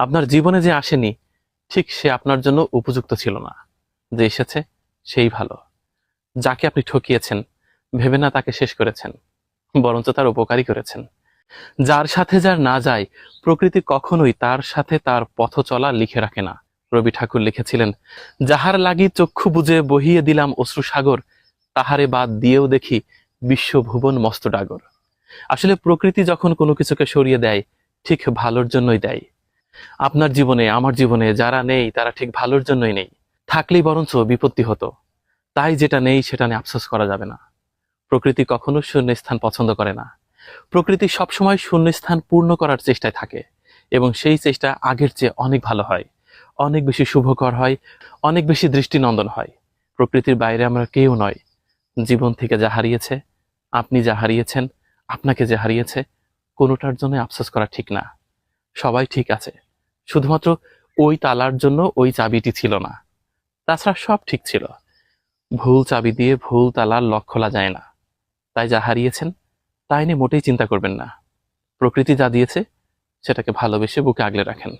আপনার জীবনে যে আসেনি, ঠিক সে আপনার জন্য উপযুক্ত ছিল না। যে এসেছে সেই ভালো। যাকে আপনি ঠকিয়েছেন, ভেবে না তাকে শেষ করেছেন, বরঞ্চ তার উপকারই করেছেন। যার সাথে যার না যায়, প্রকৃতি কখনোই তার সাথে তার পথ চলা লিখে রাখে না। রবি ঠাকুর লিখেছিলেন, যাহার লাগি চক্ষু বুজে বহিয়ে দিলাম অশ্রু সাগর, তাহারে বাদ দিয়েও দেখি বিশ্বভুবন মস্ত ডাগর। আসলে প্রকৃতি যখন কোনো কিছুকে সরিয়ে দেয়, ঠিক ভালোর জন্যই দেয়। আপনার জীবনে, আমার জীবনে যারা নেই তারা ঠিক ভালোর জন্যই নেই। থাকলেই বরঞ্চ বিপত্তি হতো। তাই যেটা নেই সেটা নিয়ে আফসোস করা যাবে না। প্রকৃতি কখনো শূন্যস্থান পছন্দ করে না। প্রকৃতি সবসময় শূন্যস্থান পূর্ণ করার চেষ্টায় থাকে, এবং সেই চেষ্টা আগের চেয়ে অনেক ভালো হয়, অনেক বেশি শুভকর হয়, অনেক বেশি দৃষ্টিনন্দন হয়। প্রকৃতির বাইরে আমরা কেউ নয়। জীবন থেকে যা হারিয়েছে, আপনি যা হারিয়েছেন, আপনাকে যে হারিয়েছে, কোনোটার জন্য আফসোস করা ঠিক না। সবাই ঠিক আছে, শুধুমাত্র ওই তালার জন্য ওই চাবিটি ছিল না। তাছাড়া সব ঠিক ছিল। ভুল চাবি দিয়ে ভুল তালার লক খোলা যায় না। তাই যা হারিয়েছেন তাই নিয়ে মোটেই চিন্তা করবেন না। প্রকৃতি যা দিয়েছে সেটাকে ভালোবেসে বুকে আগলে রাখেন।